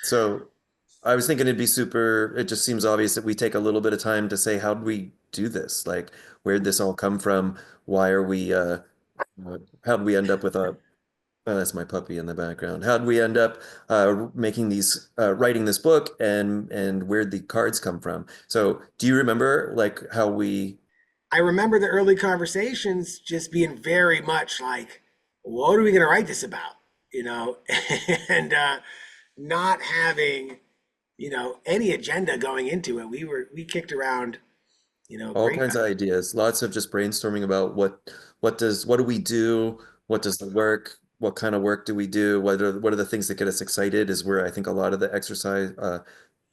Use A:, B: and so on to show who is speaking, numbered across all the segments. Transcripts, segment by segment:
A: So I was thinking it'd be super, it just seems obvious that we take a little bit of time to say, how did we do this? Like, where'd this all come from? Why are we, how did we end up with a, oh, that's my puppy in the background. How did we end up making these, writing this book and where'd the cards come from? So do you remember like how we,
B: I remember the early conversations just being very much like, what are we going to write this about? You know, and not having, any agenda going into it. We kicked around,
A: all
B: great.
A: kinds of ideas, lots of just brainstorming about what do we do? What does the work? What kind of work do we do? What are the things that get us excited is where I think a lot of the exercise,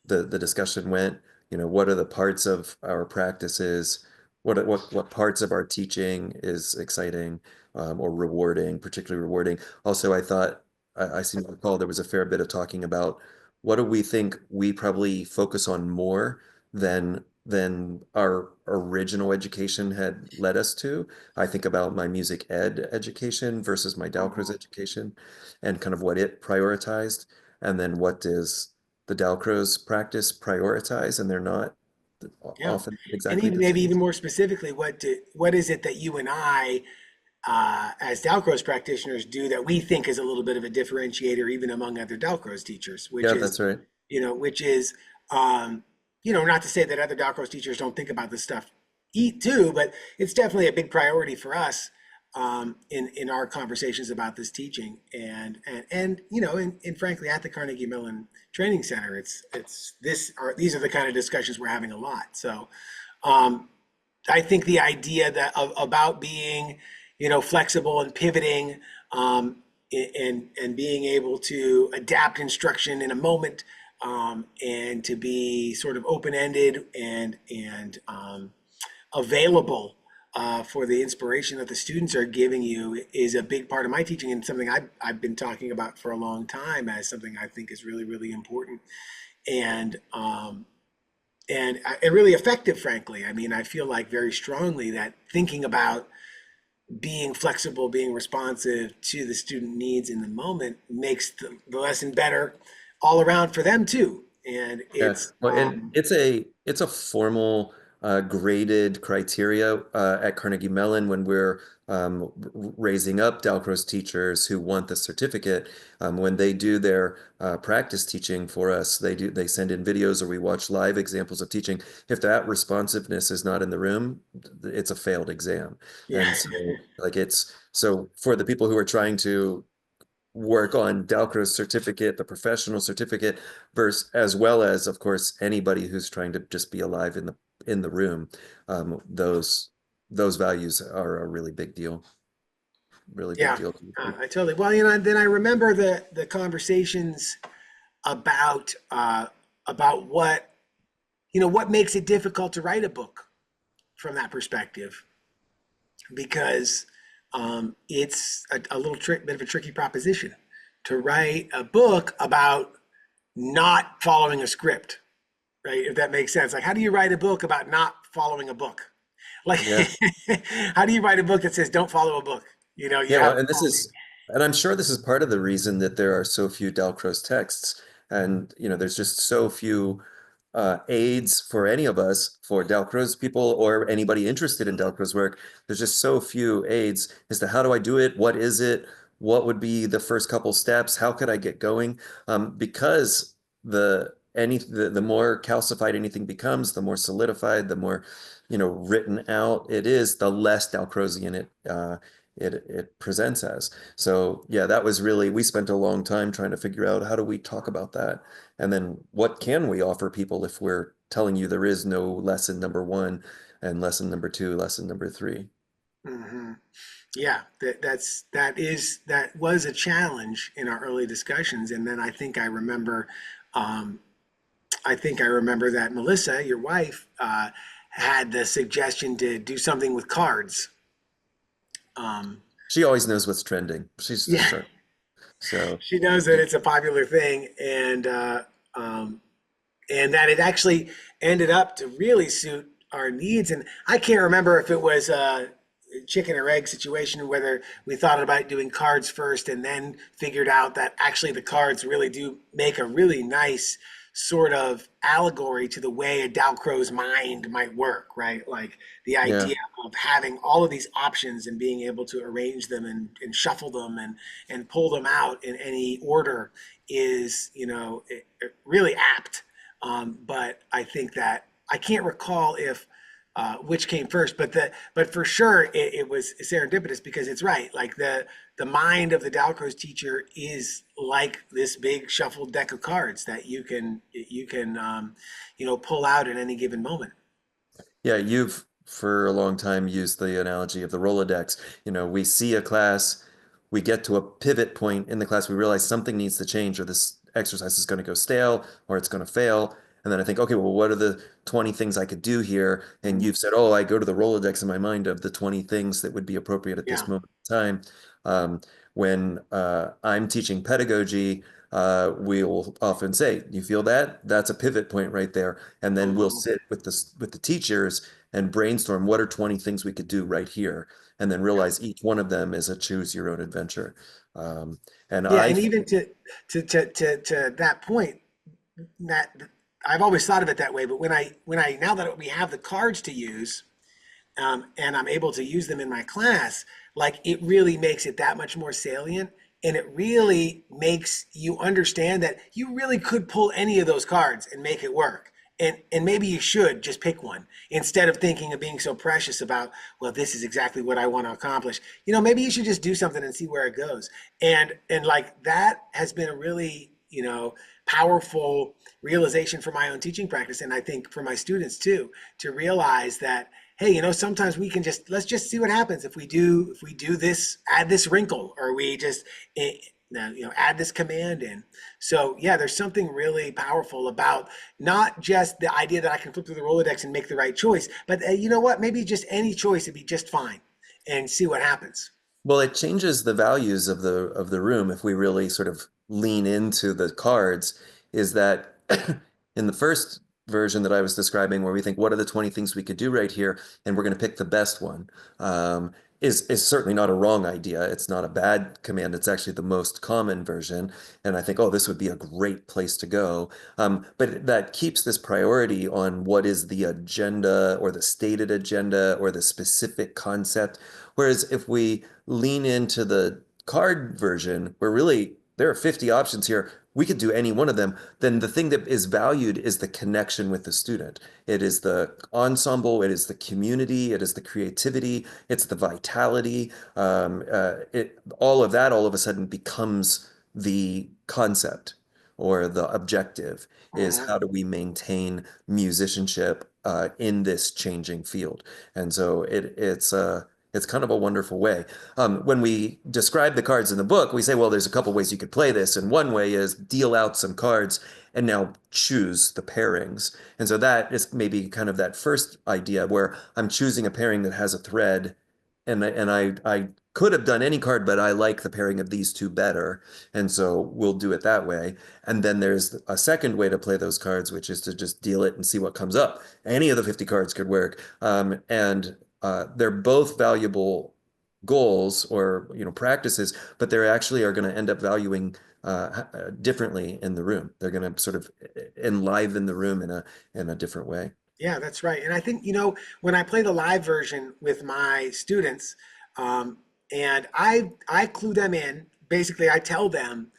A: the discussion went. What are the parts of our practices? What parts of our teaching is exciting or rewarding, particularly rewarding? Also, I thought I seem to recall there was a fair bit of talking about what do we think we probably focus on more than our original education had led us to. I think about my music ed education versus my Dalcroze education and kind of what it prioritized, and then what does the Dalcroze practice prioritize, and they're not
B: Yeah.
A: often
B: And
A: exactly
B: even
A: the
B: maybe
A: same.
B: even more specifically, what is it that you and I, as Dalcroze practitioners, do that we think is a little bit of a differentiator, even among other Dalcroze teachers,
A: Yeah, that's right.
B: which is, um, not to say that other Dalcroze teachers don't think about this stuff eat too, but it's definitely a big priority for us in our conversations about this teaching, and and frankly, at the Carnegie Mellon Training Center, these are the kind of discussions we're having a lot. So, um, I think the idea about being, flexible and pivoting, and being able to adapt instruction in a moment, and to be sort of open ended and available for the inspiration that the students are giving you is a big part of my teaching, and something I've been talking about for a long time as something I think is really, really important and and really effective, frankly. I mean, I feel like very strongly that thinking about being flexible, being responsive to the student needs in the moment makes the lesson better all around for them too. And
A: Yeah,
B: it's
A: well, and it's a formal graded criteria at Carnegie Mellon when we're raising up Dalcroze teachers who want the certificate. When they do their practice teaching for us, they send in videos or we watch live examples of teaching. If that responsiveness is not in the room, it's a failed exam.
B: yeah,
A: And so like it's so for the people who are trying to work on Dalcroze certificate, the professional certificate, versus as well as, of course, anybody who's trying to just be alive in the room. Those values are a really big deal, really big
B: yeah,
A: deal.
B: I totally. Well, then I remember the conversations about about what makes it difficult to write a book from that perspective, because it's a little bit of a tricky proposition to write a book about not following a script, right? If that makes sense. Like, how do you write a book about not following a book? Like,
A: Yeah.
B: how do you write a book that says don't follow a book? You
A: Yeah,
B: have
A: well, and I'm sure this is part of the reason that there are so few Dalcroze texts, and there's just so few aids for any of us, for Dalcroze people or anybody interested in Dalcroze work. There's just so few aids as to how do I do it? What is it? What would be the first couple steps? How could I get going? Because the more calcified anything becomes, the more solidified, the more written out it is, the less Dalcrozian it presents as. So yeah, that was really, we spent a long time trying to figure out how do we talk about that, and then what can we offer people if we're telling you there is no lesson number one and lesson number two, lesson number three.
B: hmm Yeah, that was a challenge in our early discussions, and then um, I think I remember that Melissa, your wife, had the suggestion to do something with cards. Um,
A: She always knows what's trending. She's just
B: yeah,
A: sharp. So
B: she knows that it's a popular thing, um, and that it actually ended up to really suit our needs. And I can't remember if it was chicken or egg situation, whether we thought about doing cards first and then figured out that actually the cards really do make a really nice sort of allegory to the way a Dalcroze mind might work, right? Like the
A: Yeah.
B: idea of having all of these options and being able to arrange them and shuffle them and pull them out in any order is, really apt. But I think that I can't recall if which came first, but for sure it was serendipitous because it's right. Like the mind of the Dalcroze teacher is like this big shuffled deck of cards that you can pull out at any given moment.
A: Yeah, you've for a long time used the analogy of the Rolodex. We see a class, we get to a pivot point in the class, we realize something needs to change, or this exercise is going to go stale, or it's going to fail. And then I think, okay, well, what are the 20 things I could do here? And you've said, oh, I go to the Rolodex in my mind of the 20 things that would be appropriate at this
B: Yeah.
A: moment in time. When I'm teaching pedagogy, we'll often say, you feel that? That's a pivot point right there. And then we'll
B: Mhm.
A: sit with the teachers and brainstorm what are 20 things we could do right here, and then
B: Yeah.
A: realize each one of them is a choose your own adventure. Um, and
B: Yeah,
A: I
B: and even to that point, that I've always thought of it that way. But when I now that we have the cards to use, and I'm able to use them in my class, like it really makes it that much more salient. And it really makes you understand that you really could pull any of those cards and make it work. And maybe you should just pick one instead of thinking of being so precious about, well, this is exactly what I want to accomplish. Maybe you should just do something and see where it goes. And like that has been a really, powerful realization for my own teaching practice. And I think for my students too, to realize that hey, sometimes we can just let's just see what happens if we do this, add this wrinkle, or we just eh, add this command in. So yeah, there's something really powerful about not just the idea that I can flip through the Rolodex and make the right choice, but you know what? Maybe just any choice would be just fine, and see what happens.
A: Well, it changes the values of the room if we really sort of lean into the cards, is that in the first version that I was describing, where we think, what are the 20 things we could do right here, and we're going to pick the best one, is certainly not a wrong idea. It's not a bad command. It's actually the most common version. And I think, oh, this would be a great place to go. But that keeps this priority on what is the agenda or the stated agenda or the specific concept. Whereas if we lean into the card version, where really there are 50 options here, we could do any one of them, then the thing that is valued is the connection with the student. It is the ensemble, it is the community, it is the creativity, it's the vitality. All of that all of a sudden becomes the concept or the objective, is
B: Mhm.
A: how do we maintain musicianship in this changing field. And so it's kind of a wonderful way. When we describe the cards in the book, we say, well, there's a couple ways you could play this. And one way is deal out some cards and now choose the pairings. And so that is maybe kind of that first idea where I'm choosing a pairing that has a thread. And I could have done any card, but I like the pairing of these two better. And so we'll do it that way. And then there's a second way to play those cards, which is to just deal it and see what comes up. Any of the 50 cards could work. And they're both valuable goals or practices, but they actually are going to end up valuing differently in the room. They're going to sort of enliven the room in a different way.
B: Yeah, that's right. And I think, when I play the live version with my students, um, and I clue them in, basically I tell them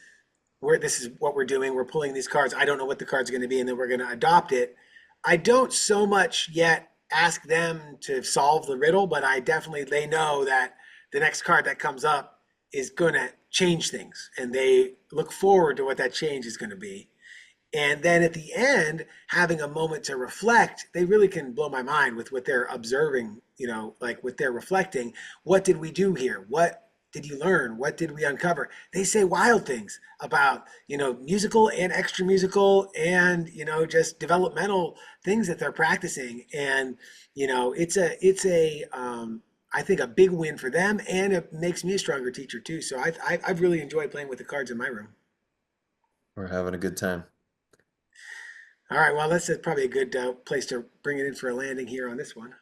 B: where this is what we're doing. We're pulling these cards. I don't know what the card's going to be, and then we're going to adopt it. I don't so much yet ask them to solve the riddle, but I definitely they know that the next card that comes up is going to change things, and they look forward to what that change is going to be. And then at the end, having a moment to reflect, they really can blow my mind with what they're observing, like what they're reflecting. What did we do here? What did you learn? What did we uncover? They say wild things about, musical and extra musical and, just developmental things that they're practicing. And, I think a big win for them, and it makes me a stronger teacher too. So I've really enjoyed playing with the cards in my room.
A: We're having a good time.
B: All right, well, that's probably a good place to bring it in for a landing here on this one.